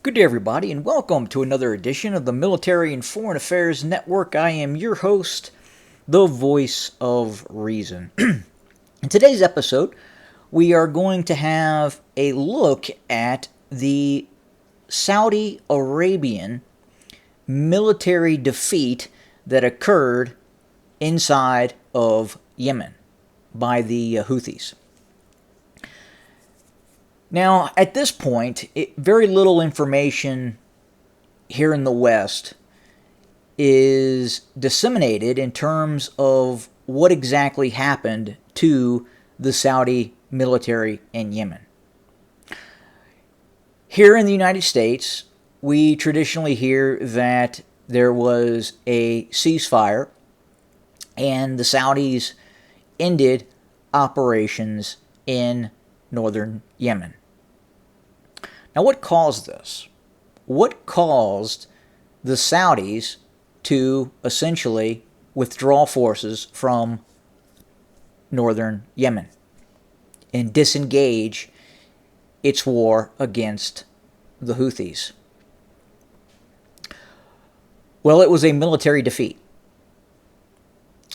Good day, everybody, and welcome to another edition of the Military and Foreign Affairs Network. I am your host, the voice of reason. In today's episode, we are going to have a look at the Saudi Arabian military defeat that occurred inside of Yemen by the Houthis. Now, at this point, very little information here in the West is disseminated in terms of what exactly happened to the Saudi military in Yemen. Here in the United States, we traditionally hear that there was a ceasefire and the Saudis ended operations in northern Yemen. Now, what caused this? What caused the Saudis to essentially withdraw forces from northern Yemen and disengage its war against the Houthis? Well, it was a military defeat.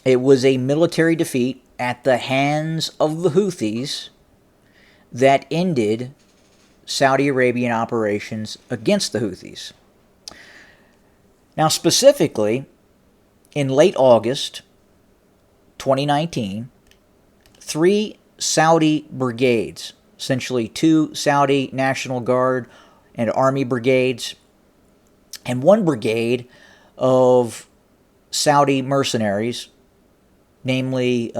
It was a military defeat at the hands of the Houthis that ended Saudi Arabian operations against the Houthis. Now, specifically, in late August 2019, 3 Saudi brigades, essentially 2 Saudi National Guard and Army brigades, and 1 brigade of Saudi mercenaries, namely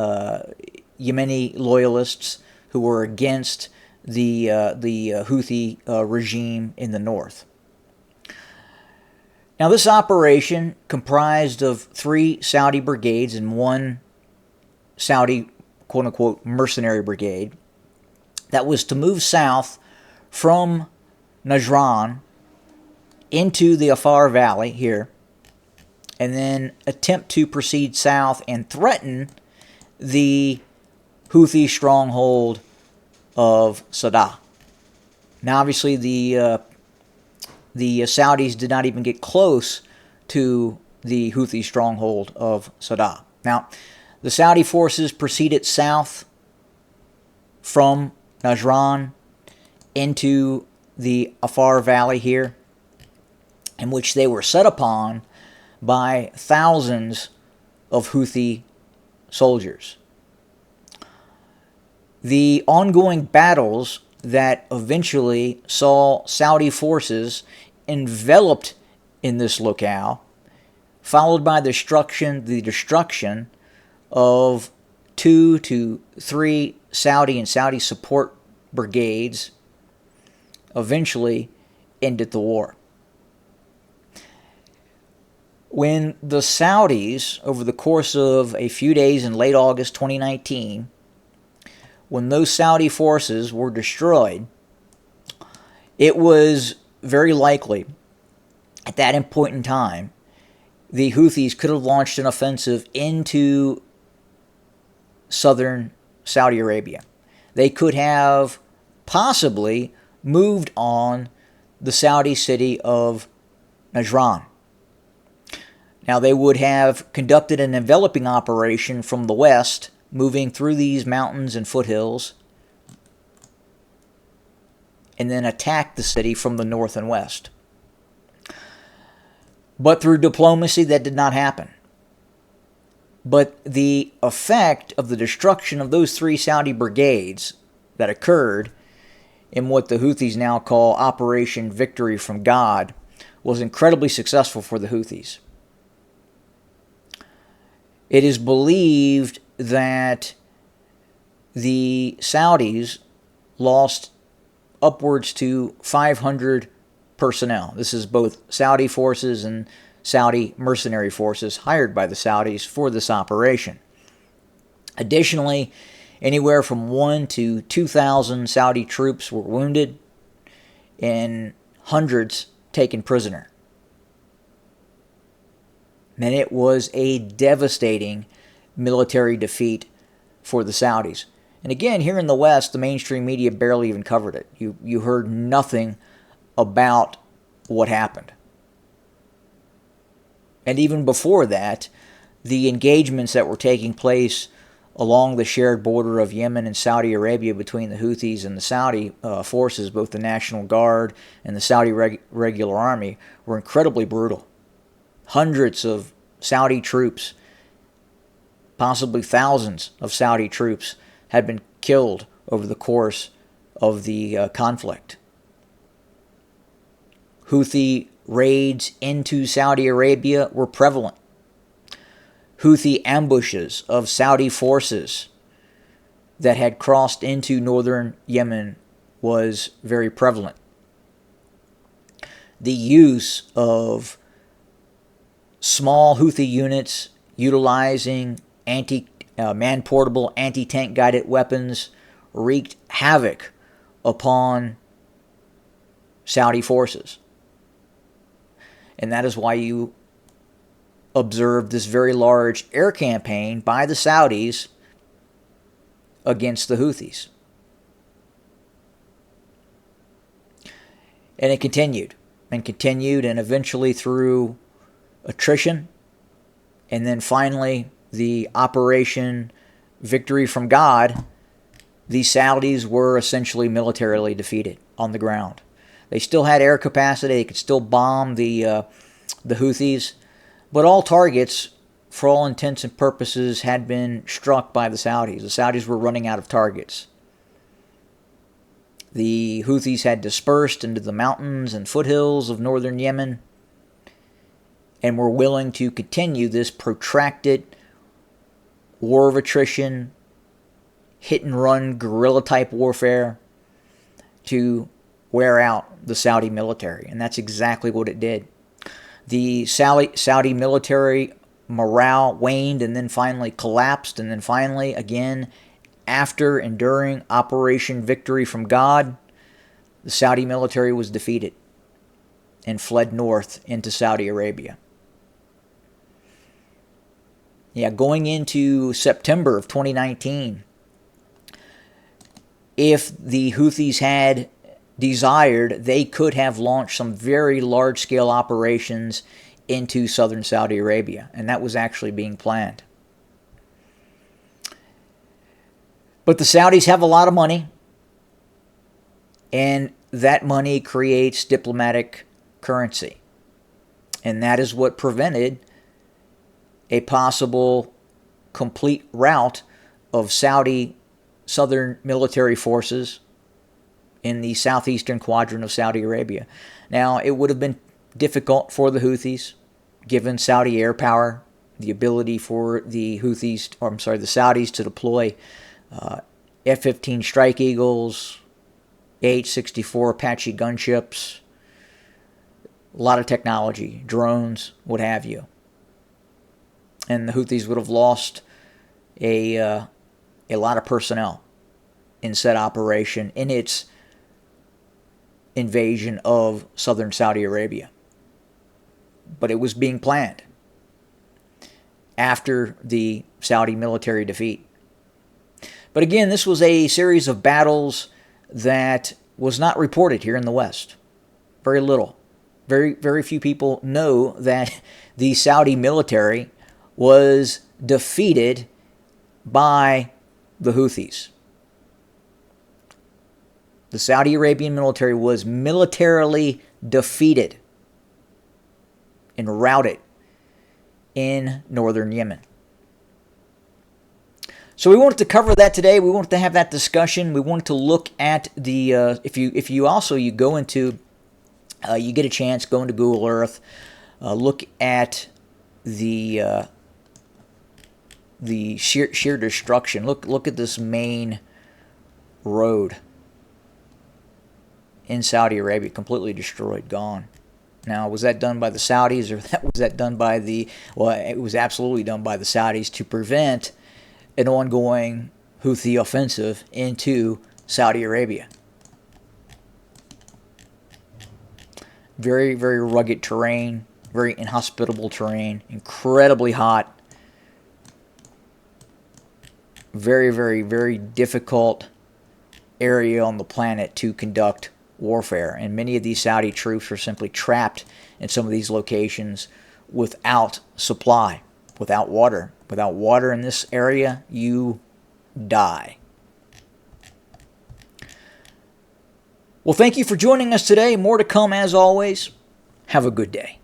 Yemeni loyalists who were against the Houthi regime in the north. Now, this operation comprised of 3 Saudi brigades and 1 Saudi quote-unquote mercenary brigade that was to move south from Najran into the Afar Valley here and then attempt to proceed south and threaten the Houthi stronghold of Sadr. Now, obviously, the Saudis did not even get close to the Houthi stronghold of Sadr. Now, the Saudi forces proceeded south from Najran into the Afar Valley here, in which they were set upon by thousands of Houthi soldiers. The ongoing battles that eventually saw Saudi forces enveloped in this locale, followed by the destruction of 2 to 3 Saudi and Saudi support brigades, eventually ended the war. When the Saudis, over the course of a few days in late August 2019, when those Saudi forces were destroyed, it was very likely at that point in time the Houthis could have launched an offensive into southern Saudi Arabia. They could have possibly moved on the Saudi city of Najran. Now, they would have conducted an enveloping operation from the west, moving through these mountains and foothills, and then attack the city from the north and west. But through diplomacy, that did not happen. But the effect of the destruction of those 3 Saudi brigades that occurred in what the Houthis now call Operation Victory from God was incredibly successful for the Houthis. It is believed that the Saudis lost upwards to 500 personnel. This is both Saudi forces and Saudi mercenary forces hired by the Saudis for this operation. Additionally, anywhere from 1,000 to 2,000 Saudi troops were wounded and hundreds taken prisoner. And it was a devastating military defeat for the Saudis. And again, here in the West, the mainstream media barely even covered it. You heard nothing about what happened. And even before that, the engagements that were taking place along the shared border of Yemen and Saudi Arabia between the Houthis and the Saudi forces, both the National Guard and the Saudi regular army, were incredibly brutal. Hundreds of Saudi troops, possibly thousands of Saudi troops, had been killed over the course of the conflict. Houthi raids into Saudi Arabia were prevalent. Houthi ambushes of Saudi forces that had crossed into northern Yemen was very prevalent. The use of small Houthi units utilizing man-portable anti-tank guided weapons wreaked havoc upon Saudi forces. And that is why you observed this very large air campaign by the Saudis against the Houthis. And it continued and continued, and eventually through attrition, and then finally the Operation Victory from God, the Saudis were essentially militarily defeated on the ground. They still had air capacity. They could still bomb the Houthis. But all targets, for all intents and purposes, had been struck by the Saudis. The Saudis were running out of targets. The Houthis had dispersed into the mountains and foothills of northern Yemen and were willing to continue this protracted war of attrition, hit-and-run guerrilla-type warfare to wear out the Saudi military. And that's exactly what it did. The Saudi military morale waned and then finally collapsed. And then finally, again, after and during Operation Victory from God, the Saudi military was defeated and fled north into Saudi Arabia. Yeah, going into September of 2019, if the Houthis had desired, they could have launched some very large-scale operations into southern Saudi Arabia, and that was actually being planned. But the Saudis have a lot of money, and that money creates diplomatic currency, and that is what prevented a possible complete rout of Saudi southern military forces in the southeastern quadrant of Saudi Arabia. Now, it would have been difficult for the Houthis, given Saudi air power, the ability for the Saudis to deploy F-15 Strike Eagles, AH-64 Apache gunships, a lot of technology, drones, what have you. And the Houthis would have lost a lot of personnel in said operation in its invasion of southern Saudi Arabia. But it was being planned after the Saudi military defeat. But again, this was a series of battles that was not reported here in the West. Very little. Very, very few people know that the Saudi military was defeated by the Houthis. The Saudi Arabian military was militarily defeated and routed in northern Yemen. So we wanted to cover that today. We wanted to have that discussion. We wanted to look at the if you go into you get a chance, go into Google Earth, look at the sheer destruction. Look at this main road in Saudi Arabia, completely destroyed, gone. Now, was that done by the Saudis, or was that done by it was absolutely done by the Saudis to prevent an ongoing Houthi offensive into Saudi Arabia. Very, very rugged terrain, very inhospitable terrain, incredibly hot, very, very, very difficult area on the planet to conduct warfare. And many of these Saudi troops are simply trapped in some of these locations without supply, without water. Without water in this area, you die. Well, thank you for joining us today. More to come as always. Have a good day.